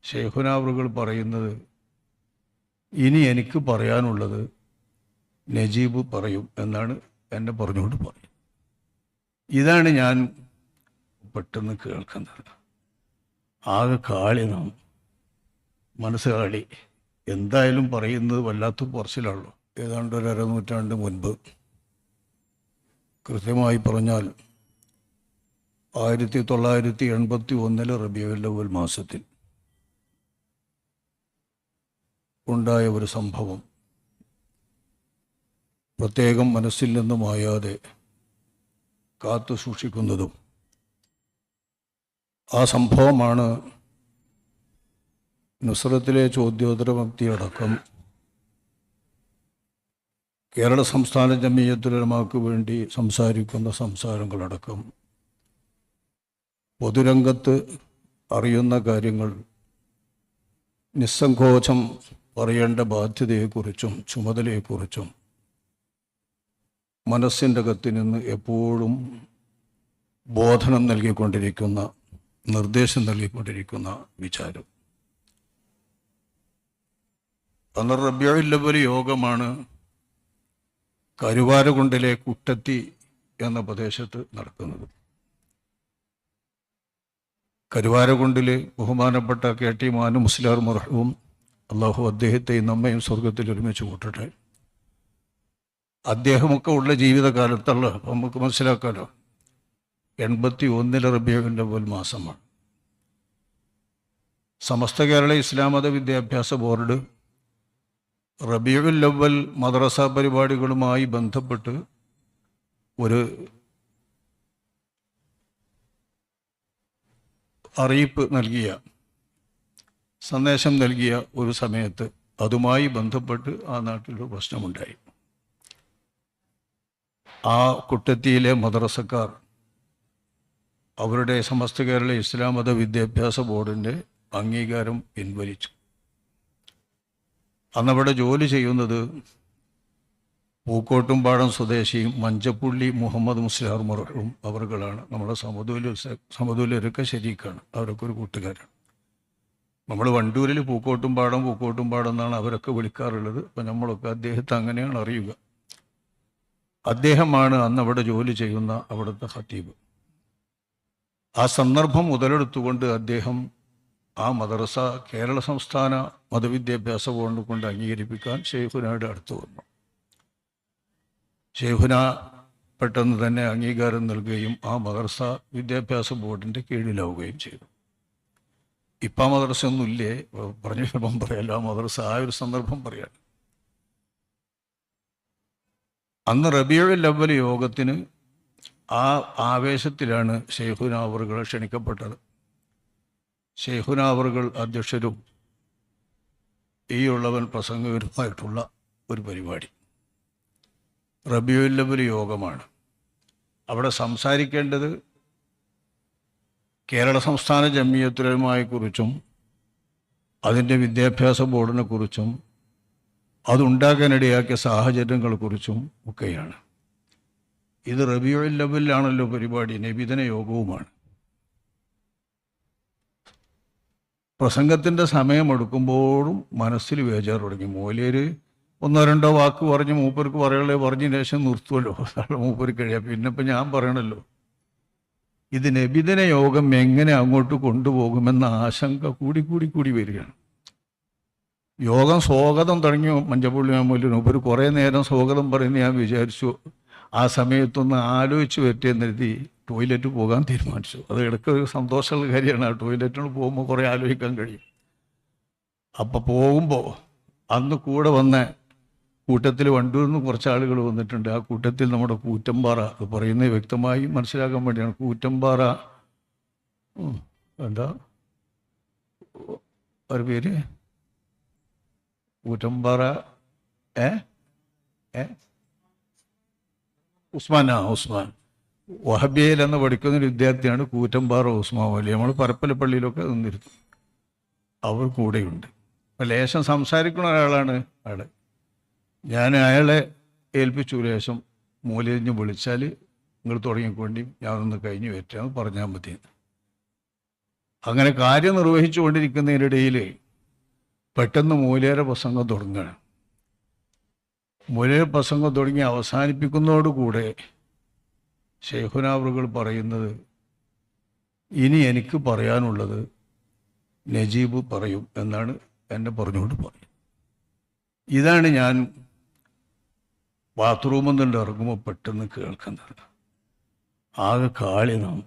ശൈഖുനാവറുകൾ പറയുന്നത്, ഇനി എനിക്ക് പറയാനുള്ളത് നജീബ് പറയും എന്നാണ് എന്നെ പറഞ്ഞുകൊണ്ട് പറയും. ഇതാണ് ഞാൻ പെട്ടെന്ന് കേൾക്കുന്നത്. ആകെ കാളി നാം മനസ്സ് കാളി. എന്തായാലും പറയുന്നത് വല്ലാത്ത പറച്ചിലാണല്ലോ. ഏതാണ്ട് ഒരു അരനൂറ്റാണ്ട് മുൻപ്, കൃത്യമായി പറഞ്ഞാൽ 1981 റബീഉൽ അവ്വൽ മാസത്തിൽ ഉണ്ടായ ഒരു സംഭവം പ്രത്യേകം മനസ്സിൽ നിന്ന് മായാതെ കാത്തു സൂക്ഷിക്കുന്നതും ആ സംഭവമാണ് നുസ്രത്തിലെ ചോദ്യോത്തരമക്തി അടക്കം കേരള സംസ്ഥാന ജമിയത്തുൽ ഉലമാക്ക് വേണ്ടി സംസാരിക്കുന്ന സംസാരങ്ങളടക്കം പൊതുരംഗത്ത് അറിയുന്ന കാര്യങ്ങൾ നിസ്സങ്കോചം പറയേണ്ട ബാധ്യതയെക്കുറിച്ചും ചുമതലയെക്കുറിച്ചും മനസ്സിൻ്റെ അകത്ത് നിന്ന് എപ്പോഴും ബോധനം നൽകിക്കൊണ്ടിരിക്കുന്ന, നിർദ്ദേശം നൽകിക്കൊണ്ടിരിക്കുന്ന വിചാരം. അന്ന് റബീഉൽ അവ്വൽ യോഗമാണ് കരുവാരകുണ്ടിലെ കുട്ടത്തി എന്ന പ്രദേശത്ത് നടക്കുന്നത്. കരുവാരകുണ്ടിൽ ബഹുമാനപ്പെട്ട KT മാനു മുസ്ലിയാർ മർഹൂം, അള്ളാഹു അദ്ദേഹത്തെയും നമ്മയും സ്വർഗത്തിൽ ഒരുമിച്ച് കൂട്ടട്ടെ, അദ്ദേഹമൊക്കെ ഉള്ള ജീവിതകാലത്തുള്ള നമുക്ക് മനസ്സിലാക്കാമല്ലോ, 81 റബീഉൽ അവ്വൽ മാസമാണ്. സമസ്ത കേരള ഇസ്ലാം മത വിദ്യാഭ്യാസ ബോർഡ് റബീഉൽ അവ്വൽ മദ്രസ പരിപാടികളുമായി ബന്ധപ്പെട്ട് ഒരു അറിയിപ്പ് നൽകിയ, സന്ദേശം നൽകിയ ഒരു സമയത്ത് അതുമായി ബന്ധപ്പെട്ട് ആ നാട്ടിലൊരു പ്രശ്നമുണ്ടായി. ആ കുട്ടത്തിയിലെ മദ്രസക്കാർ അവരുടെ സമസ്ത കേരള ഇസ്ലാം മത വിദ്യാഭ്യാസ ബോർഡിൻ്റെ അംഗീകാരം പിൻവലിച്ചു. അന്നവിടെ ജോലി ചെയ്യുന്നത് പൂക്കോട്ടുംപാടം സ്വദേശിയും മഞ്ചപ്പുള്ളി മുഹമ്മദ് മുസ്ലിയാർ മർഹൂം അവർകളാണ്. നമ്മുടെ സമതുല്യരൊക്കെ ശരീക്കാണ്, അവരൊക്കെ ഒരു കൂട്ടുകാരാണ്. നമ്മൾ വണ്ടൂരിൽ പൂക്കോട്ടുംപാടം എന്നാണ് അവരൊക്കെ വിളിക്കാറുള്ളത്. അപ്പം നമ്മളൊക്കെ അദ്ദേഹത്തെ അങ്ങനെയാണ് അറിയുക. അദ്ദേഹമാണ് അന്നവിടെ ജോലി ചെയ്യുന്ന അവിടുത്തെ ഖത്തീബ്. ആ സന്ദർഭം മുതലെടുത്തുകൊണ്ട് അദ്ദേഹം ആ മദ്രസ കേരള സംസ്ഥാന മതവിദ്യാഭ്യാസ ബോർഡ് കൊണ്ട് അംഗീകരിപ്പിക്കാൻ ശൈഖുനയുടെ അടുത്ത് വന്നു. ശൈഖുന പെട്ടെന്ന് തന്നെ അംഗീകാരം നൽകുകയും ആ മദ്രസ വിദ്യാഭ്യാസ ബോർഡിൻ്റെ കീഴിലാവുകയും ചെയ്തു. ഇപ്പം ആ മദ്രസ ഒന്നുമില്ലേ, പറഞ്ഞു വരുമ്പം പറയാമല്ലോ, ആ മദ്രസ ആ ഒരു സന്ദർഭം പറയാം. അന്ന് റബീഉൽ അവ്വൽ യോഗത്തിന് ആ ആവേശത്തിലാണ് ശൈഖുന അവറുകൾ ക്ഷണിക്കപ്പെട്ടത്. ശൈഖുന അവറുകൾ അധ്യക്ഷരും ഈ ഉള്ളവൻ പ്രസംഗകരുമായിട്ടുള്ള ഒരു പരിപാടി റബീഉൽ അവ്വൽ യോഗമാണ്. അവിടെ സംസാരിക്കേണ്ടത് കേരള സംസ്ഥാന ജമിയത്തുൽ ഉലമായെക്കുറിച്ചും അതിൻ്റെ വിദ്യാഭ്യാസ ബോർഡിനെ കുറിച്ചും അതുണ്ടാക്കാനിടയാക്കിയ സാഹചര്യങ്ങളെക്കുറിച്ചും ഒക്കെയാണ്. ഇത് റബീഉൽ അവ്വലിലാണല്ലോ പരിപാടി, നബിദിന യോഗവുമാണ്. പ്രസംഗത്തിൻ്റെ സമയമെടുക്കുമ്പോഴും മനസ്സിൽ വേജാറ് തുടങ്ങി. മൂലയർ 1-2 വാക്ക് പറഞ്ഞ് മൂപ്പർക്ക് പറയുള്ളേ പറഞ്ഞതിന് ശേഷം നിർത്തുമല്ലോ, മൂപ്പർ കഴിയാം. പിന്നെ ഇപ്പം ഞാൻ പറയണല്ലോ, ഇത് നബിദിന യോഗം എങ്ങനെ അങ്ങോട്ട് കൊണ്ടുപോകുമെന്ന ആശങ്ക കൂടി വരികയാണ്. യോഗം സ്വാഗതം തുടങ്ങി മഞ്ചപ്പള്ളി മാമൂലിന് ഒരു കുറേ നേരം സ്വാഗതം പറയുന്നത് ഞാൻ വിചാരിച്ചു. ആ സമയത്തൊന്ന് ആലോചിച്ച് പറ്റിയെന്ന് കരുതി ടോയ്ലറ്റ് പോകാൻ തീരുമാനിച്ചു. അത് ഇടയ്ക്ക് ഒരു സന്തോഷമുള്ള കാര്യമാണ്. ആ ടോയ്ലറ്റിന് പോകുമ്പോൾ കുറേ ആലോചിക്കാൻ കഴിയും. അപ്പം പോകുമ്പോൾ അന്ന് കൂടെ വന്ന കൂട്ടത്തിൽ വണ്ടൂരിൽ നിന്ന് കുറച്ച് ആളുകൾ വന്നിട്ടുണ്ട്. ആ കൂട്ടത്തിൽ നമ്മുടെ കൂറ്റമ്പാറ, അത് പറയുന്നത് വ്യക്തമായി മനസ്സിലാക്കാൻ വേണ്ടിയാണ്. കൂറ്റമ്പാറ എന്താ ഒരു പേര്, കൂറ്റമ്പാറ ഉസ്മാൻ വഹബിയയിൽ എന്ന് പഠിക്കുന്നൊരു വിദ്യാർത്ഥിയാണ് കൂറ്റമ്പാറ ഉസ്മാൻ വലിയ. നമ്മൾ പരപ്പലപ്പള്ളിയിലൊക്കെ നിന്നിരുന്നു. അവർ കൂടെയുണ്ട്. അപ്പം ലേശം സംസാരിക്കുന്ന ഒരാളാണ് അയാൾ. ഞാൻ അയാളെ ഏൽപ്പിച്ചു, ലേശം മൂലഞ്ഞ് വിളിച്ചാൽ നിങ്ങൾ തുടങ്ങിക്കൊണ്ടി ഞാനൊന്ന് കഴിഞ്ഞ് വറ്റാന്ന് പറഞ്ഞാൽ മതി. അങ്ങനെ കാര്യം നിർവഹിച്ചു കൊണ്ടിരിക്കുന്നതിനിടയിൽ പെട്ടെന്ന് മൂലേര പ്രസംഗം തുടങ്ങുകയാണ്. മൂലേര പ്രസംഗം തുടങ്ങി അവസാനിപ്പിക്കുന്നതോടുകൂടെ ശൈഖുനാവറുകൾ പറയുന്നത്, ഇനി എനിക്ക് പറയാനുള്ളത് നജീബ് പറയും എന്നാണ് എന്നെ പറഞ്ഞുകൊണ്ട് പറയും. ഇതാണ് ഞാൻ ബാത്റൂമിൽ നിന്ന് ഇറങ്ങുമ്പോൾ പെട്ടെന്ന് കേൾക്കുന്നത്. ആകെ കാളി നാം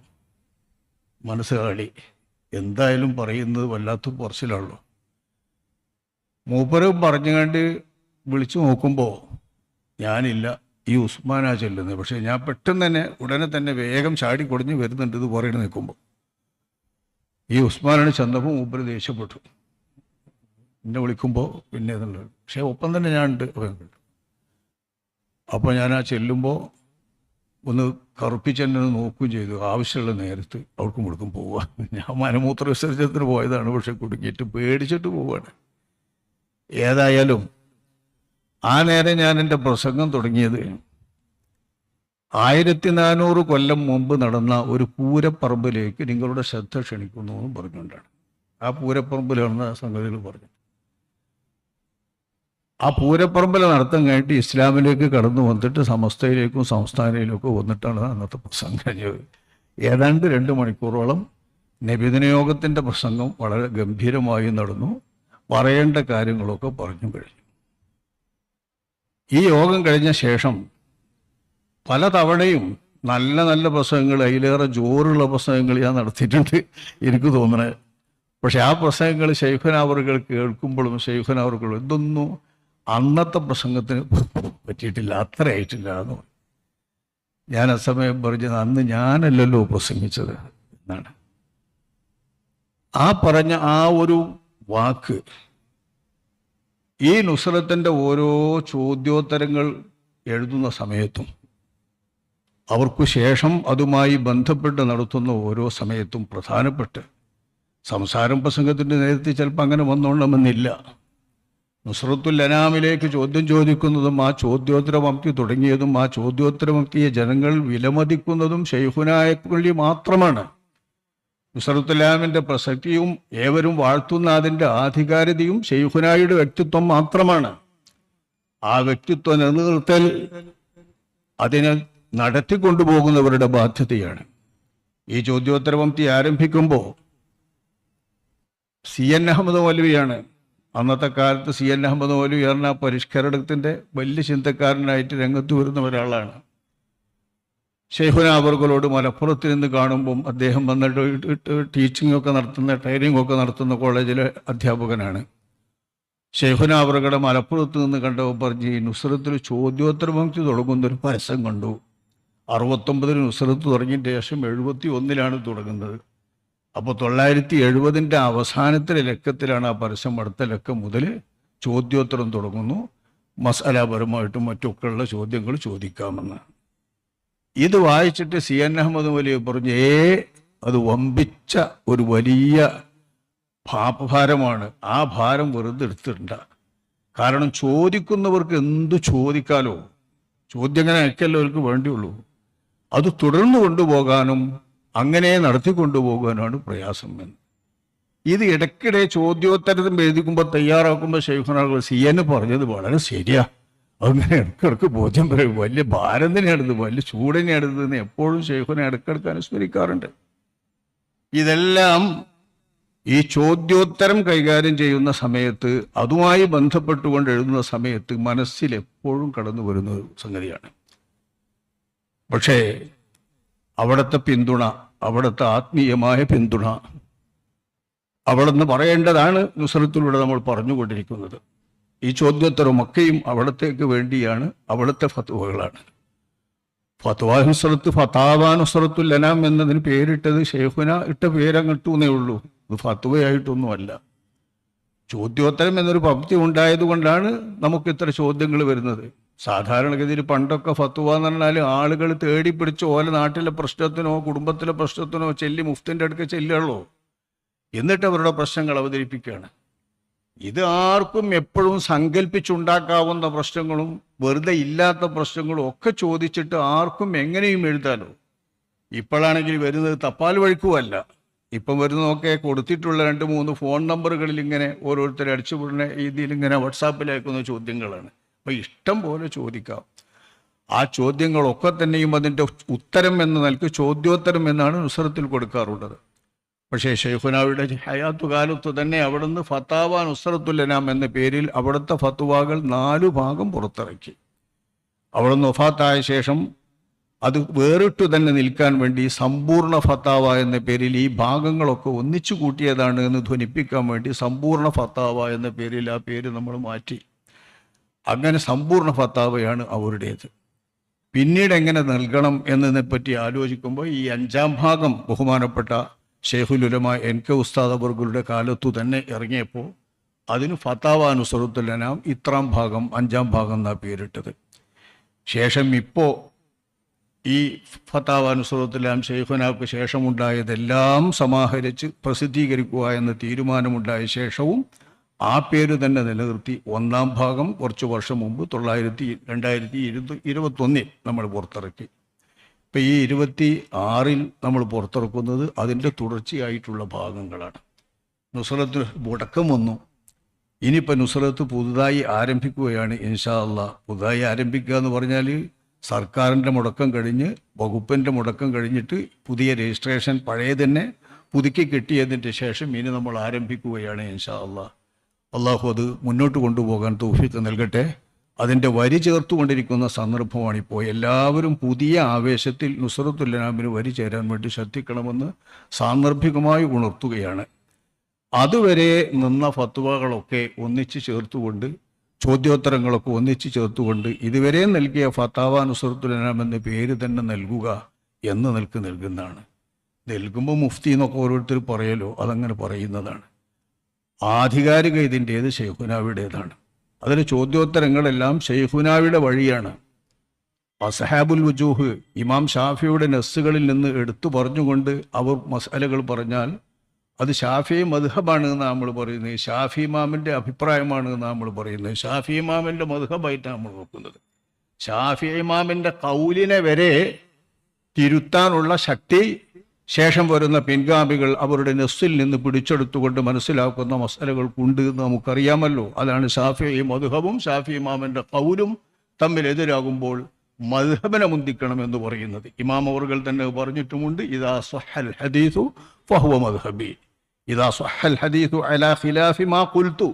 മനസ്സ് കാളി. എന്തായാലും പറയുന്നത് വല്ലാത്ത കുറച്ചിലാണല്ലോ. മൂപ്പര് പറഞ്ഞുകൊണ്ട് വിളിച്ചു നോക്കുമ്പോൾ ഞാനില്ല, ഈ ഉസ്മാനാ ചെല്ലുന്നത്. പക്ഷേ ഞാൻ പെട്ടെന്ന് തന്നെ ഉടനെ തന്നെ വേഗം ചാടി കൊടിഞ്ഞ് വരുന്നുണ്ട് ഇത് പറയണ നിൽക്കുമ്പോൾ. ഈ ഉസ്മാനാണ് ചെന്നപ്പോൾ മൂപ്പര് ദേഷ്യപ്പെട്ടു എന്നെ വിളിക്കുമ്പോൾ പിന്നെ എന്നുള്ളത്. പക്ഷേ ഒപ്പം തന്നെ ഞാൻ ഉണ്ട്. അപ്പോൾ ഞാൻ ആ ചെല്ലുമ്പോൾ ഒന്ന് കറുപ്പിച്ചെന്നെ നോക്കുകയും ചെയ്തു. ആവശ്യമുള്ള നേരത്ത് അവർക്കും ഇവിടേക്കും പോവുക. ഞാൻ മലമൂത്ര വിസർജനത്തിന് പോയതാണ്, പക്ഷെ കുടുങ്ങിയിട്ട് പേടിച്ചിട്ട് പോവുകയാണ്. ഏതായാലും ആ നേരം ഞാൻ എൻ്റെ പ്രസംഗം തുടങ്ങിയത് 1400 കൊല്ലം മുമ്പ് നടന്ന ഒരു പൂരപ്പറമ്പിലേക്ക് നിങ്ങളുടെ ശ്രദ്ധ ക്ഷണിക്കുന്നു എന്നും പറഞ്ഞുകൊണ്ടാണ്. ആ പൂരപ്പറമ്പിൽ നടന്ന സംഗതികൾ പറഞ്ഞു. ആ പൂരപ്പറമ്പിൽ നടത്താൻ കഴിഞ്ഞിട്ട് ഇസ്ലാമിലേക്ക് കടന്നു വന്നിട്ട് സമസ്തയിലേക്കും സംസ്ഥാനയിലേക്കും വന്നിട്ടാണ് അന്നത്തെ പ്രസംഗം കഴിഞ്ഞത്. ഏതാണ്ട് 2 മണിക്കൂറോളം നബിദിനയോഗത്തിൻ്റെ പ്രസംഗം വളരെ ഗംഭീരമായി നടന്നു. പറയേണ്ട കാര്യങ്ങളൊക്കെ പറഞ്ഞു കഴിഞ്ഞു. ഈ യോഗം കഴിഞ്ഞ ശേഷം പല തവണയും നല്ല നല്ല പ്രസംഗങ്ങൾ, അതിലേറെ ജോറുള്ള പ്രസംഗങ്ങൾ ഞാൻ നടത്തിയിട്ടുണ്ട് എനിക്ക് തോന്നണേ. പക്ഷെ ആ പ്രസംഗങ്ങൾ ശൈഖുനാവറുകൾ കേൾക്കുമ്പോഴും ശൈഖുനാവറുകളും ഇതൊന്നും അന്നത്തെ പ്രസംഗത്തിന് പറ്റിയിട്ടില്ല, അത്ര ആയിട്ടില്ല എന്ന് പറഞ്ഞു. ഞാൻ അസമയം പറഞ്ഞത് അന്ന് ഞാനല്ലല്ലോ പ്രസംഗിച്ചത് എന്നാണ്. ആ പറഞ്ഞ ആ ഒരു വാക്ക് ഈ നുസ്രത്തിൻ്റെ ഓരോ ചോദ്യോത്തരങ്ങൾ എഴുതുന്ന സമയത്തും അവർക്കു ശേഷം അതുമായി ബന്ധപ്പെട്ട് നടത്തുന്ന ഓരോ സമയത്തും പ്രധാനപ്പെട്ട് സംസാരം പ്രസംഗത്തിൻ്റെ നേരത്തെ ചിലപ്പോൾ അങ്ങനെ വന്നോണമെന്നില്ല. നുസ്രത്തുൽ അനാമിലേക്ക് ചോദ്യം ചോദിക്കുന്നതും ആ ചോദ്യോത്തരമക്തി തുടങ്ങിയതും ആ ചോദ്യോത്തരമക്തിയെ ജനങ്ങൾ വിലമതിക്കുന്നതും ശൈഖുനായക്കുള്ളി മാത്രമാണ്. നുസ്രത്തുൽ പ്രസക്തിയും ഏവരും വാഴ്ത്തുന്ന അതിൻ്റെ ആധികാരികതയും ശൈഖുനായുടെ വ്യക്തിത്വം മാത്രമാണ്. ആ വ്യക്തിത്വം നിലനിർത്തൽ അതിനെ നടത്തിക്കൊണ്ടുപോകുന്നവരുടെ ബാധ്യതയാണ്. ഈ ചോദ്യോത്തരപംക്തി ആരംഭിക്കുമ്പോൾ CN അഹമ്മദ് മൗലവിയാണ്. അന്നത്തെ കാലത്ത് CN അഹമ്മദ് മൗലവി പറഞ്ഞ പരിഷ്കരണത്തിൻ്റെ വലിയ ചിന്തക്കാരനായിട്ട് രംഗത്ത് വരുന്ന ഒരാളാണ്. ശൈഖുനാവറുകളോട് മലപ്പുറത്ത് നിന്ന് കാണുമ്പം അദ്ദേഹം വന്നിട്ട് ടീച്ചിങ് ഒക്കെ നടത്തുന്ന, ട്രെയിനിങ് ഒക്കെ നടത്തുന്ന കോളേജിലെ അധ്യാപകനാണ്. ശൈഖുനാവറുകളെ മലപ്പുറത്ത് നിന്ന് കണ്ടപ്പോൾ പറഞ്ഞ് ഈ നുസ്രത്തിൽ ചോദ്യോത്തരപംക്തി തുടങ്ങുന്നൊരു പരസ്യം കണ്ടു. 69 നുസ്രത്ത് തുടങ്ങിയതിന് ശേഷം 71 തുടങ്ങുന്നത്. അപ്പോൾ 970 അവസാനത്തിലെ ലക്കത്തിലാണ് ആ പരസ്യം. അടുത്ത ലക്കം മുതൽ ചോദ്യോത്തരം തുടങ്ങുന്നു. മസാലാപരമായിട്ടും മറ്റൊക്കെയുള്ള ചോദ്യങ്ങൾ ചോദിക്കാമെന്ന്. ഇത് വായിച്ചിട്ട് CN അഹമ്മദ് മൗലവി പറഞ്ഞു, അത് വമ്പിച്ച ഒരു വലിയ ഭാരമാണ്. ആ ഭാരം വെറുതെ എടുത്തിട്ടുണ്ട്. കാരണം ചോദിക്കുന്നവർക്ക് എന്തു ചോദിക്കാലോ, ചോദ്യം അങ്ങനെ അയക്കല്ലോ അവർക്ക് വേണ്ടിയുള്ളൂ. അത് തുടർന്നു കൊണ്ടുപോകാനും അങ്ങനെ നടത്തിക്കൊണ്ടുപോകാനാണ് പ്രയാസം എന്ന്. ഇത് ഇടയ്ക്കിടെ ചോദ്യോത്തരത്തിൽ എഴുതിക്കുമ്പോൾ തയ്യാറാക്കുമ്പോൾ ശൈഖുനാവറുകൾ CN പറഞ്ഞത് വളരെ ശരിയാ, അങ്ങനെ ഇടയ്ക്കിടയ്ക്ക് ബോധ്യം പറയും. വലിയ ഭാരം തന്നെയാണിത്, വലിയ ചൂട് തന്നെയാണിതെന്ന് എപ്പോഴും ശൈഖുനെ ഇടയ്ക്കിടയ്ക്ക് അനുസ്മരിക്കാറുണ്ട്. ഇതെല്ലാം ഈ ചോദ്യോത്തരം കൈകാര്യം ചെയ്യുന്ന സമയത്ത്, അതുമായി ബന്ധപ്പെട്ടുകൊണ്ട് എഴുതുന്ന സമയത്ത് മനസ്സിൽ എപ്പോഴും കടന്നു വരുന്ന ഒരു സംഗതിയാണ്. പക്ഷേ അവിടുത്തെ പിന്തുണ, അവിടുത്തെ ആത്മീയമായ പിന്തുണ അവിടുന്ന് പറയേണ്ടതാണ് നുസ്രത്തിലൂടെ നമ്മൾ പറഞ്ഞുകൊണ്ടിരിക്കുന്നത്. ഈ ചോദ്യോത്തരമൊക്കെയും അവിടത്തേക്ക് വേണ്ടിയാണ്, അവിടുത്തെ ഫത്വകളാണ്. ഫത്വാ നുസ്രത്ത്, ഫതാവ നുസ്രത്തുൽ അനാം എന്നതിന് പേരിട്ടത് ശൈഖുന ഇട്ട പേരങ്ങിട്ടൂന്നേ ഉള്ളൂ. ഇത് ഫത്വയായിട്ടൊന്നുമല്ല. ചോദ്യോത്തരം എന്നൊരു പംക്തി ഉണ്ടായതുകൊണ്ടാണ് നമുക്ക് ഇത്ര ചോദ്യങ്ങൾ വരുന്നത്. സാധാരണഗതിയിൽ പണ്ടൊക്കെ ഫത്വ എന്ന് പറഞ്ഞാൽ ആളുകൾ തേടി പിടിച്ച് ഓല നാട്ടിലെ പ്രശ്നത്തിനോ കുടുംബത്തിലെ പ്രശ്നത്തിനോ ചെല്ലി മുഫ്തിൻ്റെ അടുക്ക് ചെല്ലുള്ളൂ. എന്നിട്ട് അവരുടെ പ്രശ്നങ്ങൾ അവതരിപ്പിക്കുകയാണ്. ഇത് ആർക്കും എപ്പോഴും സങ്കല്പിച്ചുണ്ടാക്കാവുന്ന പ്രശ്നങ്ങളും വെറുതെ ഇല്ലാത്ത പ്രശ്നങ്ങളും ഒക്കെ ചോദിച്ചിട്ട് ആർക്കും എങ്ങനെയും എഴുതാലോ. ഇപ്പോഴാണെങ്കിൽ വരുന്നത് തപ്പാൽ വഴിക്കുമല്ല, ഇപ്പം വരുന്നതൊക്കെ കൊടുത്തിട്ടുള്ള 2-3 ഫോൺ നമ്പറുകളിൽ ഇങ്ങനെ ഓരോരുത്തരെ അടിച്ചുവിടുന്ന രീതിയിൽ ഇങ്ങനെ വാട്സാപ്പിൽ അയക്കുന്ന ചോദ്യങ്ങളാണ്. അപ്പോൾ ഇഷ്ടം പോലെ ചോദിക്കാം. ആ ചോദ്യങ്ങളൊക്കെ തന്നെയും അതിൻ്റെ ഉത്തരം എന്ന നിലയ്ക്ക് ചോദ്യോത്തരം എന്നാണ് നുസ്രത്തിൽ കൊടുക്കാറുള്ളത്. പക്ഷേ ഷെയ്ഖുനായുടെ ഹയാത്തു കാലത്ത് തന്നെ അവിടുന്ന് ഫത്താവ നുസ്രത്തുൽ അനാം എന്ന പേരിൽ അവിടുത്തെ ഫത്വാകൾ 4 ഭാഗം പുറത്തിറക്കി. അവിടുന്ന് വഫാത്തായ ശേഷം അത് വേറിട്ടു തന്നെ നിൽക്കാൻ വേണ്ടി സമ്പൂർണ്ണ ഫത്താവ എന്ന പേരിൽ ഈ ഭാഗങ്ങളൊക്കെ ഒന്നിച്ചു കൂട്ടിയതാണ് എന്ന് ധ്വനിപ്പിക്കാൻ വേണ്ടി സമ്പൂർണ്ണ ഫത്താവ എന്ന പേരിൽ ആ പേര് നമ്മൾ മാറ്റി. അങ്ങനെ സമ്പൂർണ്ണ ഫത്താവയാണ് അവരുടേത്. പിന്നീട് എങ്ങനെ നൽകണം എന്നതിനെപ്പറ്റി ആലോചിക്കുമ്പോൾ ഈ 5-ാം ഭാഗം ബഹുമാനപ്പെട്ട ഷെയ്ഖുൽ ഉലമ NK ഉസ്താദ് അവർകളുടെ കാലത്തു തന്നെ ഇറങ്ങിയപ്പോൾ അതിന് ഫത്താവ നുസ്രത്തുൽ അനാം ഇത്രാം ഭാഗം 5-ാം ഭാഗം എന്നാണ് പേരിട്ടത്. ശേഷം ഇപ്പോൾ ഈ ഫത്താവ നുസ്രത്തുൽ അനാം ഷെയ്ഖുനാക്ക് ശേഷമുണ്ടായതെല്ലാം സമാഹരിച്ച് പ്രസിദ്ധീകരിക്കുക എന്ന തീരുമാനമുണ്ടായ ശേഷവും ആ പേര് തന്നെ നിലനിർത്തി 1-ാം ഭാഗം കുറച്ച് വർഷം മുമ്പ് 2021 നമ്മൾ പുറത്തിറക്കി. ഇപ്പം ഈ 26-ൽ നമ്മൾ പുറത്തിറക്കുന്നത് അതിൻ്റെ തുടർച്ചയായിട്ടുള്ള ഭാഗങ്ങളാണ്. നുസ്രത്ത് മുടക്കം വന്നു. ഇനിയിപ്പോൾ നുസ്രത്ത് പുതുതായി ആരംഭിക്കുകയാണ് ഇൻഷാ അല്ലാഹ്. പുതുതായി ആരംഭിക്കുക എന്ന് പറഞ്ഞാൽ സർക്കാരിൻ്റെ മുടക്കം കഴിഞ്ഞ് വകുപ്പിൻ്റെ മുടക്കം കഴിഞ്ഞിട്ട് പുതിയ രജിസ്ട്രേഷൻ പഴയ തന്നെ പുതുക്കി കിട്ടിയതിൻ്റെ ശേഷം ഇനി നമ്മൾ ആരംഭിക്കുകയാണ് ഇൻഷാ അല്ലാഹ്. അള്ളാഹു അത് മുന്നോട്ട് കൊണ്ടുപോകാൻ തൗഫീഖ് നൽകട്ടെ. അതിൻ്റെ വരി ചേർത്തുകൊണ്ടിരിക്കുന്ന സന്ദർഭമാണിപ്പോൾ. എല്ലാവരും പുതിയ ആവേശത്തിൽ നുസ്രത്തുൽ അനാമിന് വരി ചേരാൻ വേണ്ടി ശ്രദ്ധിക്കണമെന്ന് സാന്ദർഭികമായി ഉണർത്തുകയാണ്. അതുവരെ നിന്ന ഫത്വകളൊക്കെ ഒന്നിച്ച് ചേർത്തുകൊണ്ട് ചോദ്യോത്തരങ്ങളൊക്കെ ഒന്നിച്ച് ചേർത്തുകൊണ്ട് ഇതുവരെ നൽകിയ ഫത്താവ നുസ്രത്തുൽ അനാം എന്ന പേര് തന്നെ നൽകുക എന്ന് നൽകുന്നതാണ്. നൽകുമ്പോൾ മുഫ്തി എന്നൊക്കെ ഓരോരുത്തർ പറയലോ, അതങ്ങനെ പറയുന്നതാണ്. ആധികാരിക ഇതിൻ്റേത് ഷെയ്ഖുനാവിയുടേതാണ്. അതിൽ ചോദ്യോത്തരങ്ങളെല്ലാം ഷെയ്ഖുനാവിയുടെ വഴിയാണ്. അസ്ഹാബുൽ വുജൂഹ് ഇമാം ഷാഫിയുടെ നസ്സുകളിൽ നിന്ന് എടുത്തു പറഞ്ഞുകൊണ്ട് അവർ മസലകൾ പറഞ്ഞാൽ അത് ഷാഫി മദ്ഹബാണ് എന്ന് നമ്മൾ പറയുന്നത്. ഷാഫി ഇമാമിൻ്റെ അഭിപ്രായമാണ് എന്ന് നമ്മൾ പറയുന്നത്. ഷാഫി ഇമാമിൻ്റെ മദ്ഹബായിട്ടാണ് നമ്മൾ നോക്കുന്നത്. ഷാഫി ഇമാമിൻ്റെ കൗലിനെ വരെ തിരുത്താനുള്ള ശക്തി ശേഷം വരുന്ന പിൻഗാമികൾ അവരുടെ നസ്സിൽ നിന്ന് പിടിച്ചെടുത്തുകൊണ്ട് മനസ്സിലാക്കുന്ന മസലകൾക്കുണ്ട് എന്ന് നമുക്കറിയാമല്ലോ. അതാണ് ഷാഫി മദ്ഹബും ഷാഫി ഇമാമിൻ്റെ കൗലും തമ്മിൽ എതിരാകുമ്പോൾ മദ്ഹബിനെ മുന്തിക്കണം എന്ന് പറയുന്നത്. ഇമാം അവർകൾ തന്നെ പറഞ്ഞിട്ടുമുണ്ട്, ഇദാ സ്വഹൽ ഹദീസു ഫഹുവ മദ്ഹബി, ഇദാ സ്വഹൽ ഹദീസു അലാ ഖിലാഫി മാ ഖുൽതു.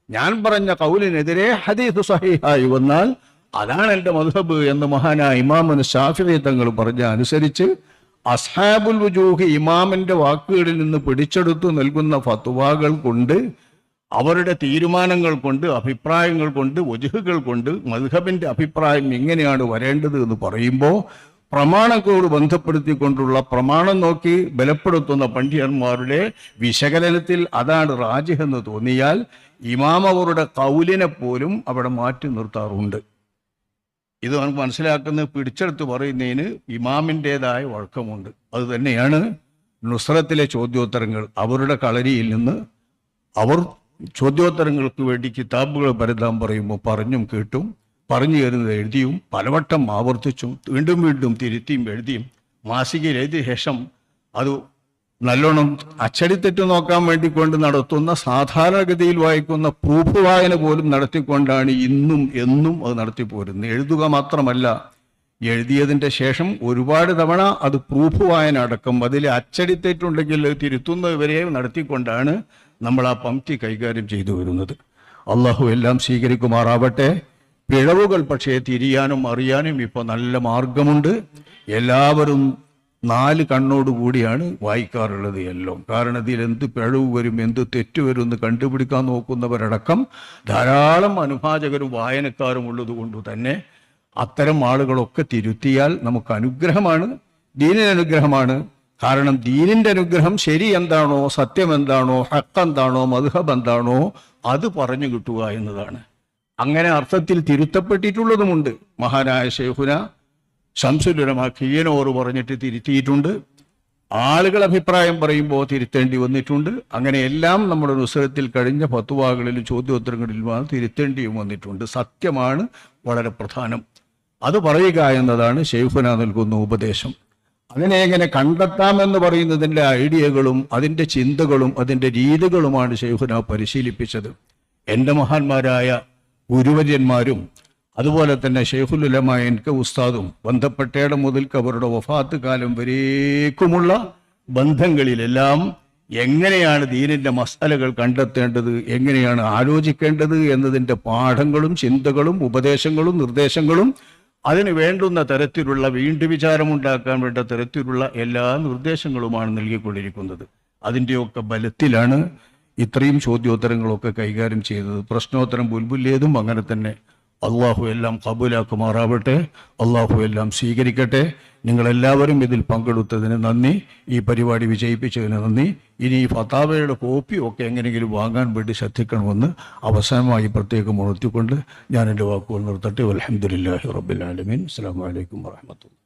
ഞാൻ പറഞ്ഞ കൗലിനെതിരെ ഹദീസ് സഹീഹായി വന്നാൽ അതാണ് എൻ്റെ മദ്ഹബ് എന്ന് മഹാനായ ഇമാമുൽ ശാഫിഈ തങ്ങൾ പറഞ്ഞ അനുസരിച്ച് അസ്ഹാബുൽ വുജൂഹ് ഇമാമിൻ്റെ വാക്കുകളിൽ നിന്ന് പിടിച്ചെടുത്തു നൽകുന്ന ഫത്വാകൾ കൊണ്ട്, അവരുടെ തീരുമാനങ്ങൾ കൊണ്ട്, അഭിപ്രായങ്ങൾ കൊണ്ട്, വജുഹുകൾ കൊണ്ട് മദ്ഹബിൻ്റെ അഭിപ്രായം എങ്ങനെയാണ് വരേണ്ടത് എന്ന് പറയുമ്പോൾ പ്രമാണങ്ങളോട് ബന്ധപ്പെടുത്തിക്കൊണ്ടുള്ള പ്രമാണം നോക്കി ബലപ്പെടുത്തുന്ന പണ്ഡിതന്മാരുടെ വിശകലനത്തിൽ അതാണ് റാജിഹ് എന്ന് തോന്നിയാൽ ഇമാം അവരുടെ കൗലിനെ പോലും അവിടെ മാറ്റി നിർത്താറുണ്ട്. ഇത് നമുക്ക് മനസ്സിലാക്കുന്നത് പിടിച്ചെടുത്ത് പറയുന്നതിന് ഇമാമിൻ്റെതായ വഴക്കമുണ്ട്. അതുതന്നെയാണ് നുസ്രത്തിലെ ചോദ്യോത്തരങ്ങൾ. അവരുടെ കളരിയിൽ നിന്ന് അവർ ചോദ്യോത്തരങ്ങൾക്ക് വേണ്ടി കിതാബുകൾ പരതാൻ പറയുമ്പോൾ പറഞ്ഞും കേട്ടും പറഞ്ഞു തരുന്നത് എഴുതിയും പലവട്ടം ആവർത്തിച്ചും വീണ്ടും വീണ്ടും തിരുത്തിയും എഴുതിയും മാസികയിൽ എഴുതിയ ശേഷം അത് നല്ലോണം അച്ചടിത്തെറ്റ് നോക്കാൻ വേണ്ടിക്കൊണ്ട് നടത്തുന്ന സാധാരണഗതിയിൽ വായിക്കുന്ന പ്രൂഫ് വായന പോലും നടത്തിക്കൊണ്ടാണ് ഇന്നും എന്നും അത് നടത്തിപ്പോരുന്നത്. എഴുതുക മാത്രമല്ല, എഴുതിയതിൻ്റെ ശേഷം ഒരുപാട് തവണ അത് പ്രൂഫ് വായന അടക്കം അതിൽ അച്ചടിത്തെറ്റുണ്ടെങ്കിൽ തിരുത്തുന്നവരെ നടത്തിക്കൊണ്ടാണ് നമ്മൾ ആ പംക്തി കൈകാര്യം ചെയ്തു വരുന്നത്. അള്ളാഹു എല്ലാം സ്വീകരിക്കുമാറാവട്ടെ. പിഴവുകൾ പക്ഷേ തിരിയാനും അറിയാനും ഇപ്പോൾ നല്ല മാർഗമുണ്ട്. എല്ലാവരും 4 കണ്ണോടുകൂടിയാണ് വായിക്കാറുള്ളത് എല്ലാം. കാരണം ഇതിൽ എന്ത് പിഴവ് വരും, എന്ത് തെറ്റ് വരും എന്ന് കണ്ടുപിടിക്കാൻ നോക്കുന്നവരടക്കം ധാരാളം അനുഭാചകരും വായനക്കാരും ഉള്ളത് കൊണ്ട് തന്നെ അത്തരം ആളുകളൊക്കെ തിരുത്തിയാൽ നമുക്ക് അനുഗ്രഹമാണ്, ദീനിന് അനുഗ്രഹമാണ്. കാരണം ദീനിൻ്റെ അനുഗ്രഹം ശരി എന്താണോ, സത്യം എന്താണോ, ഹക്ക് എന്താണോ, മദ്ഹബ് എന്താണോ അത് പറഞ്ഞു കിട്ടുക എന്നതാണ്. അങ്ങനെ അർത്ഥത്തിൽ തിരുത്തപ്പെട്ടിട്ടുള്ളതുമുണ്ട്. മഹാനായ ശൈഖുന ശംസുൽ ഉലമ കിയ്യനോർ പറഞ്ഞിട്ട് തിരുത്തിയിട്ടുണ്ട്. ആളുകൾ അഭിപ്രായം പറയുമ്പോൾ തിരുത്തേണ്ടി വന്നിട്ടുണ്ട്. അങ്ങനെ എല്ലാം നമ്മുടെ നുസ്രത്തിൽ കഴിഞ്ഞ ഫത്വാകളിലും ചോദ്യോത്തരങ്ങളിലുമാണ് തിരുത്തേണ്ടിയും വന്നിട്ടുണ്ട്. സത്യമാണ് വളരെ പ്രധാനം. അത് പറയുക എന്നതാണ് ശൈഖുന നൽകുന്ന ഉപദേശം. അതിനെ എങ്ങനെ കണ്ടെത്താമെന്ന് പറയുന്നതിൻ്റെ ഐഡിയകളും അതിൻ്റെ ചിന്തകളും അതിൻ്റെ രീതികളുമാണ് ശൈഖുന പരിശീലിപ്പിച്ചത്. എൻ്റെ മഹാന്മാരായ ഗുരുവര്യന്മാരും അതുപോലെ തന്നെ ശൈഖുൽ ഉലമ എനിക്ക് ഉസ്താദും ബന്ധപ്പെട്ടയിടം മുതൽക്ക് അവരുടെ വഫാത്ത് കാലം വരേക്കുമുള്ള ബന്ധങ്ങളിലെല്ലാം എങ്ങനെയാണ് ദീനിൻ്റെ മസാലകൾ കണ്ടെത്തേണ്ടത്, എങ്ങനെയാണ് ആലോചിക്കേണ്ടത് എന്നതിൻ്റെ പാഠങ്ങളും ചിന്തകളും ഉപദേശങ്ങളും നിർദ്ദേശങ്ങളും അതിന് വേണ്ടുന്ന തരത്തിലുള്ള വീണ്ടും വിചാരമുണ്ടാക്കാൻ വേണ്ട തരത്തിലുള്ള എല്ലാ നിർദ്ദേശങ്ങളുമാണ് നൽകിക്കൊണ്ടിരിക്കുന്നത്. അതിൻ്റെയൊക്കെ ബലത്തിലാണ് ഇത്രയും ചോദ്യോത്തരങ്ങളൊക്കെ കൈകാര്യം ചെയ്തത്. പ്രശ്നോത്തരം ബുൽബുല്ലേതും അങ്ങനെ തന്നെ. അള്ളാഹു എല്ലാം കബൂലാക്കുമാറാവട്ടെ, അള്ളാഹു എല്ലാം സ്വീകരിക്കട്ടെ. നിങ്ങളെല്ലാവരും ഇതിൽ പങ്കെടുത്തതിന് നന്ദി, ഈ പരിപാടി വിജയിപ്പിച്ചതിന് നന്ദി. ഇനി ഈ ഫതാവയുടെ കോപ്പിയൊക്കെ എങ്ങനെയെങ്കിലും വാങ്ങാൻ വേണ്ടി ശ്രദ്ധിക്കണമെന്ന് അവസാനമായി പ്രത്യേകം ഉണർത്തിക്കൊണ്ട് ഞാൻ എൻ്റെ വാക്കുകൾ നിർത്തട്ടെ. അൽഹംദുലില്ലാഹി റബ്ബിൽ ആലമീൻ. അസ്സലാമു അലൈക്കും വറഹ്മത്തുള്ളാഹി.